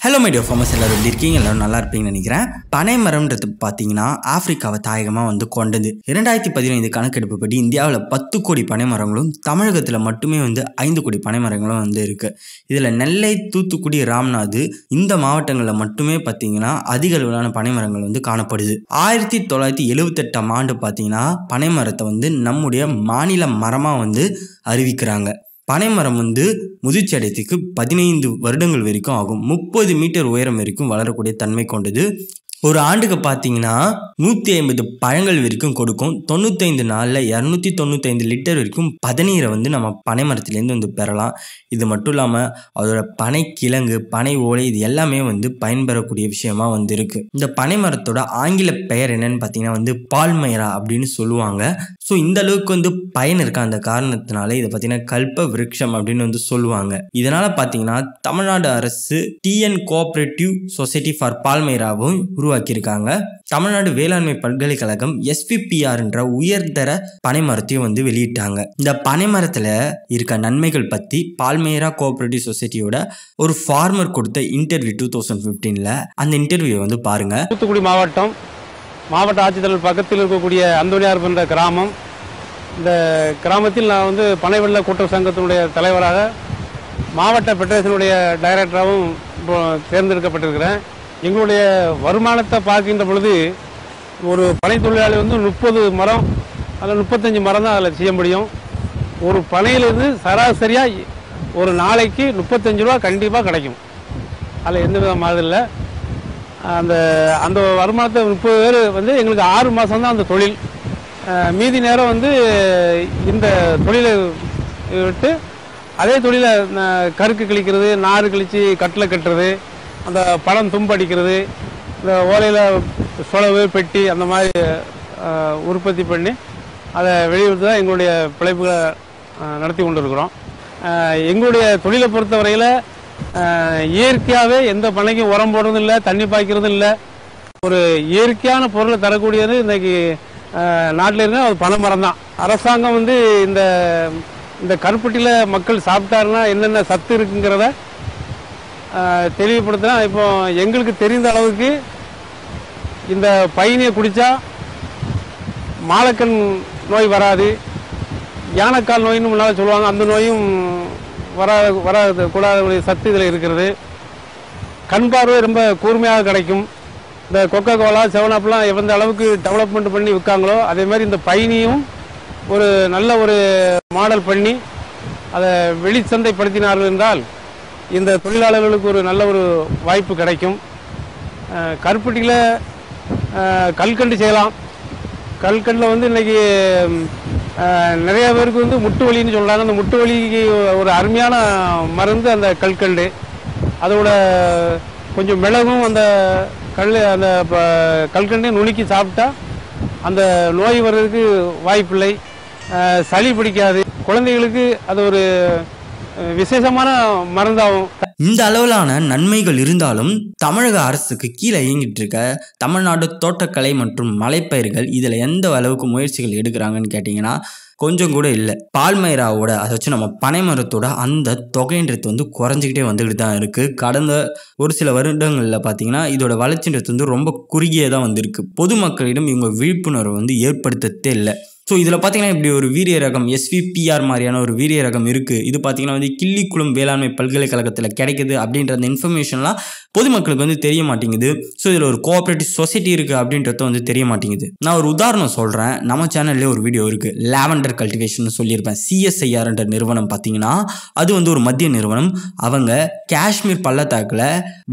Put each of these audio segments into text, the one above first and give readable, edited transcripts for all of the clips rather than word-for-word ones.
Hello my dear farmers, எல்லாரும் எப்படி இருக்கீங்க? எல்லாரும் நல்லா இருப்பீங்கன்னு நினைக்கிறேன். பனை மரம்ன்றது பார்த்தீங்கன்னா ஆப்பிரிக்காவை தாயகமாக கொண்டது. 2015 கணக்கெடுப்புப்படி இந்தியாவில் 10 கோடி பனை மரங்களும் தமிழகத்தில் மட்டுமே 5 கோடி பனை மரங்களும் இருக்கு. இதில் நெல்லை, தூத்துக்குடி, ராம்நாத் இந்த மாவட்டங்களில் மட்டுமே பார்த்தீங்கன்னா அதிக அளவிலான பனை மரங்கள் காணப்படுது. 1978ஆம் ஆண்டு பார்த்தீங்கன்னா பனை மரத்தை நம்முடைய மாநில மரமாக அறிவிக்கிறாங்க. பனைமரம் முதிர்ச்சி அடையத்துக்கு 15 வருடங்கள் வரைக்கும் ஆகும். 30 மீட்டர் உயரம் வரைக்கும் வளரக்கூடிய தன்மை கொண்டது. ஒரு ஆண்டுக்கு பார்த்தீங்கன்னா 150 பழங்கள் வரைக்கும் கொடுக்கும். 95 நாளில் 295 லிட்டர் வரைக்கும் பதநீரை நம்ம பனை மரத்துலேருந்து பெறலாம். இது மட்டும் இல்லாமல் அதோட பனை கிழங்கு, பனை ஓலை இது எல்லாமே பயன்பெறக்கூடிய விஷயமா இருக்கு. இந்த பனை மரத்தோட ஆங்கில பெயர் என்னன்னு பார்த்தீங்கன்னா பால்மைரா அப்படின்னு சொல்லுவாங்க. ஸோ இந்த அளவுக்கு பயன் இருக்க அந்த காரணத்தினால இதை பார்த்தீங்கன்னா கல்ப விருட்சம் அப்படின்னு சொல்லுவாங்க. இதனால பார்த்தீங்கன்னா தமிழ்நாடு அரசு டிஎன் கோஆபரேட்டிவ் சொசைட்டி ஃபார் பால்மைராவும் உருவாக்கியிருக்காங்க. தமிழ்நாடு வேளாண்மை பல்கலைக்கழகம் SPPR என்ற உயர்தர பனை மரத்தையும் வெளியிட்டாங்க. இந்த பனை மரத்துல இருக்க நன்மைகள் பத்தி பால்மைரா கோஆபரேட்டிவ் சொசைட்டியோட ஒரு ஃபார்மர் கொடுத்த இன்டர்வியூ 2015ல அந்த இன்டர்வியூ பாருங்க. தூத்துக்குடி மாவட்ட ஆட்சித்தலைவர் பக்கத்தில் இருக்கக்கூடிய அந்தோனியார் என்ற கிராமம். இந்த கிராமத்தில் நான் பனை வெள்ள கூட்டுறவு சங்கத்தினுடைய தலைவராக மாவட்ட ஃபெடரேஷனுடைய டைரக்டராகவும் இப்போ தேர்ந்தெடுக்கப்பட்டிருக்கிறேன். எங்களுடைய வருமானத்தை பார்க்கின்ற பொழுது ஒரு பனை தொழிலாளி 30 மரம் அதில் 35 மரம் தான் அதில் செய்ய முடியும். ஒரு பனையிலிருந்து சராசரியாக ஒரு நாளைக்கு 35 ரூபா கண்டிப்பாக கிடைக்கும். அதில் எந்த விதமாக இல்லை. அந்த வருமானத்தை 30 பேர் எங்களுக்கு 6 மாதம் தான் அந்த தொழில். மீதி நேரம் இந்த தொழிலை விட்டு அதே தொழிலை கருக்கு கிழிக்கிறது, நாறு கிழித்து கட்டில் கட்டுறது, அந்த பழம் தும்படிக்கிறது, இந்த ஓலையில் சொலவு பெட்டி அந்த மாதிரி உற்பத்தி பண்ணி அதை வெளியிட்டு தான் எங்களுடைய பிழைப்புகளை நடத்தி கொண்டு இருக்கிறோம். எங்களுடைய தொழிலை பொறுத்தவரையில் இயற்கையாகவே எந்த பனைக்கும் உரம் போடுறதும் இல்லை, தண்ணி பாய்க்கிறதும் இல்லை. ஒரு இயற்கையான பொருளை தரக்கூடியது இன்றைக்கி நாட்டில் இருந்தால் அது பனை மரம் தான். அரசாங்கம் இந்த கருப்பட்டியில் மக்கள் சாப்பிட்டாருன்னா என்னென்ன சத்து இருக்குங்கிறத தெளிவுபடுத்தினா, இப்போ எங்களுக்கு தெரிந்த அளவுக்கு இந்த பையனை குடித்தா மாலக்கண் நோய் வராது, யானைக்கால் நோயின்னு முன்னால் சொல்லுவாங்க, அந்த நோயும் வராது கூடாத சத்து இதில் இருக்கிறது. கண் பார்வை ரொம்ப கூர்மையாக கிடைக்கும். இந்த கொக்கோ கோலா, 7-அப்லாம் எந்த அளவுக்கு டெவலப்மெண்ட் பண்ணி விற்காங்களோ அதே மாதிரி இந்த பையனையும் ஒரு நல்ல ஒரு மாடல் பண்ணி அதை வெளிச்சந்தைப்படுத்தினார்கள் என்றால் இந்த தொழிலாளர்களுக்கு ஒரு நல்ல ஒரு வாய்ப்பு கிடைக்கும். கருப்பட்டியில் கல்கண்டு செய்யலாம். கல்கண்டில் இன்றைக்கி நிறைய பேருக்கு முட்டு வலின்னு சொல்கிறாங்க. அந்த முட்டு வலிக்கு ஒரு அருமையான மருந்து அந்த கல்கண்டு. அதோட கொஞ்சம் மிளகும் அந்த கல்கண்டையும் நுணுக்கி சாப்பிட்டா அந்த நோய் வர்றதுக்கு வாய்ப்பில்லை, சளி பிடிக்காது. குழந்தைகளுக்கு அது ஒரு விசேஷமான மருந்தாகும். இந்த அளவிலான நன்மைகள் இருந்தாலும் தமிழக அரசுக்கு கீழே இயங்கிட்டு இருக்க தமிழ்நாடு தோட்டக்கலை மற்றும் மலைப்பயிர்கள் இதில் எந்த அளவுக்கு முயற்சிகள் எடுக்கிறாங்கன்னு கேட்டிங்கன்னா கொஞ்சம் கூட இல்லை. பால்மைராவோட அதை வச்சு நம்ம பனை மரத்தோட அந்த தொகைன்றது குறைஞ்சிக்கிட்டே வந்துக்கிட்டு தான் இருக்குது. கடந்த ஒரு சில வருடங்களில் பார்த்தீங்கன்னா இதோட வளர்ச்சின்றது ரொம்ப குறுகியதாக வந்திருக்கு. பொதுமக்களிடம் இவங்க விழிப்புணர்வு ஏற்படுத்ததே இல்லை. ஸோ இதில் பார்த்தீங்கன்னா இப்படி ஒரு வீரிய ரகம் SPPR மாதிரியான ஒரு வீரிய ரகம் இருக்குது. இது பார்த்தீங்கன்னா கிள்ளிக்குளம் வேளாண்மை பல்கலைக்கழகத்தில் கிடைக்குது அப்படின்ற அந்த இன்ஃபர்மேஷன்லாம் பொதுமக்களுக்கு தெரிய மாட்டேங்குது. ஸோ இதில் ஒரு கோஆப்ரேட்டிவ் சொசைட்டி இருக்குது அப்படின்றது தெரிய மாட்டேங்குது. நான் ஒரு உதாரணம் சொல்கிறேன். நம்ம சேனல்லே ஒரு வீடியோ இருக்குது, லாவெண்டர் கல்டிவேஷன் சொல்லியிருப்பேன். CSIR என்ற நிறுவனம் பார்த்தீங்கன்னா அது ஒரு மத்திய நிறுவனம். அவங்க காஷ்மீர் பள்ளத்தாக்கில்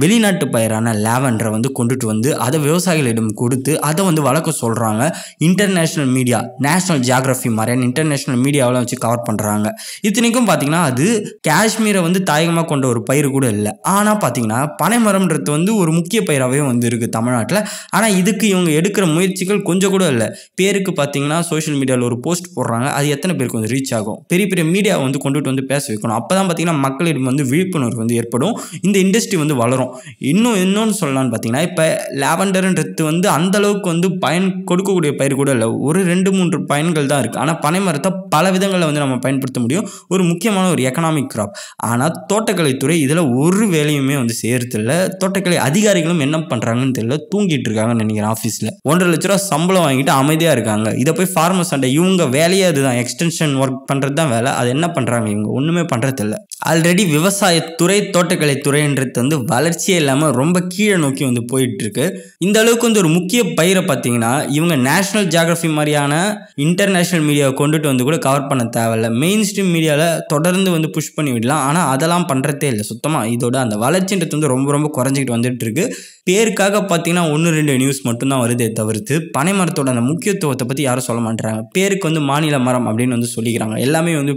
வெளிநாட்டு பயிரான லாவெண்டரை கொண்டுட்டு அதை விவசாயிகளிடம் கொடுத்து அதை வளர்க்க சொல்கிறாங்க. இன்டர்நேஷ்னல் மீடியா, நேஷனல் ஜியாகிரபி மாதிரியான இன்டர்நேஷனல் மீடியாவில் வச்சு கவர் பண்ணுறாங்க. இத்தனைக்கும் பார்த்தீங்கன்னா அது காஷ்மீரை தாயகமாக கொண்ட ஒரு பயிர் கூட இல்லை. ஆனால் பார்த்தீங்கன்னா பனை மரம்ன்றது ஒரு முக்கிய பயிராகவே இருக்குது தமிழ்நாட்டில். ஆனால் இதுக்கு இவங்க எடுக்கிற முயற்சிகள் கொஞ்சம் கூட இல்லை. பேருக்கு பார்த்தீங்கன்னா சோஷியல் மீடியாவில் ஒரு போஸ்ட் போடுறாங்க, அது எத்தனை பேருக்கு ரீச் ஆகும்? பெரிய பெரிய மீடியாவை கொண்டுட்டு பேச வைக்கணும். அப்போ தான் பார்த்தீங்கன்னா மக்களிடம் விழிப்புணர்வு ஏற்படும், இந்த இண்டஸ்ட்ரி வளரும். இன்னொன்று சொல்லலான்னு பார்த்தீங்கன்னா இப்போ லாவெண்டர்ன்றது அந்த அளவுக்கு பயன் கொடுக்கக்கூடிய பயிர் கூட இல்லை. ஒரு 2-3 பயன்கள் தான் இருக்குது. ஆனால் பனை மரத்தை பல விதங்களில் வந்து நம்ம பயன்படுத்த முடியும். ஒரு முக்கியமான ஒரு எக்கனாமிக் கிராப். ஆனால் தோட்டக்கலைத்துறை இதில் ஒரு வேலையுமே வந்து செய்யறதில்ல. தோட்டக்கலை அதிகாரிகளும் என்ன பண்ணுறாங்கன்னு தெரியல, தூங்கிட்டு இருக்காங்கன்னு நினைக்கிறேன். ஆஃபீஸில் 1.5 லட்ச ரூபா சம்பளம் வாங்கிட்டு அமைதியாக இருக்காங்க. இதை போய் ஃபார்மர்ஸ் அண்டை இவங்க வேலையே அதுதான், எக்ஸ்டென்ஷன் ஒர்க் பண்ணுறது தான் வேலை. அது என்ன பண்ணுறாங்க, இவங்க ஒன்றுமே பண்ணுறதில்ல. ஆல்ரெடி விவசாயத்துறை தோட்டக்கலைத்துறைன்றது வந்து வளர்ச்சியே இல்லாமல் ரொம்ப கீழே நோக்கி வந்து போயிட்டு இருக்கு. இந்த அளவுக்கு வந்து ஒரு முக்கிய பயிரை பார்த்தீங்கன்னா இவங்க நேஷனல் ஜியாகிரபி மாதிரியான இன்டர்நேஷனல் மீடியாவை கொண்டுட்டு வந்து கூட கவர் பண்ண தேவையில்ல. மெயின் ஸ்ட்ரீம் மீடியாவில் தொடர்ந்து வந்து புஷ் பண்ணி விடலாம். ஆனால் அதெல்லாம் பண்ணுறதே இல்லை சுத்தமாக. இதோட அந்த வளர்ச்சின்றது வந்து ரொம்ப ரொம்ப குறைஞ்சிக்கிட்டு வந்துட்டு இருக்கு. பேருக்காக பார்த்தீங்கன்னா 1-2 நியூஸ் மட்டும்தான் வருதே தவிர்த்து பனை மரத்தோட அந்த முக்கியத்துவத்தை பற்றி யாரும் சொல்ல மாட்டாங்க. பேருக்கு வந்து மாநில மரம் அப்படின்னு வந்து சொல்லிக்கிறாங்க. எல்லாமே வந்து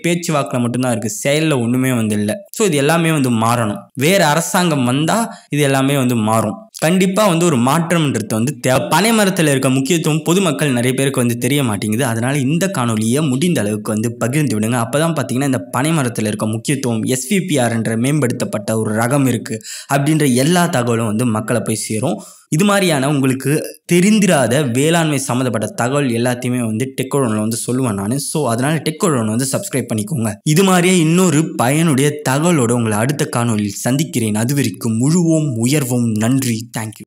பேச்சு வாக்கில் மட்டும்தான் இருக்குது, செயலில் ஒன்றுமே வந்து இல்லை. ஸோ இது எல்லாமே வந்து மாறணும். வேறு அரசாங்கம் வந்தால் இது எல்லாமே வந்து மாறும். கண்டிப்பாக வந்து ஒரு மாற்றம்ன்றது வந்து பனை மரத்தில் இருக்க முக்கியத்துவம் பொதுமக்கள் நிறைய பேருக்கு வந்து தெரிய மாட்டேங்குது. அதனால் இந்த காணொலியை முடிந்த அளவுக்கு வந்து பகிர்ந்து விடுங்க. அப்போ தான் பார்த்தீங்கன்னா இந்த பனை மரத்தில் இருக்க முக்கியத்துவம், SVPR என்ற மேம்படுத்தப்பட்ட ஒரு ரகம் இருக்குது அப்படின்ற எல்லா தகவலும் வந்து மக்களை போய் சேரும். இது மாதிரியான உங்களுக்கு தெரிந்திராத வேளாண்மை சம்மந்தப்பட்ட தகவல் எல்லாத்தையுமே வந்து டெக்கோடோனில் வந்து சொல்லுவேன் நான். ஸோ அதனால் டெக்கோடோன் வந்து சப்ஸ்கிரைப் பண்ணிக்கோங்க. இது மாதிரியே இன்னொரு பயனுடைய தகவலோடு உங்களை அடுத்த காணொலியில் சந்திக்கிறேன். அது வரைக்கும் முழுவோம் உயர்வோம். நன்றி. தேங்க்யூ.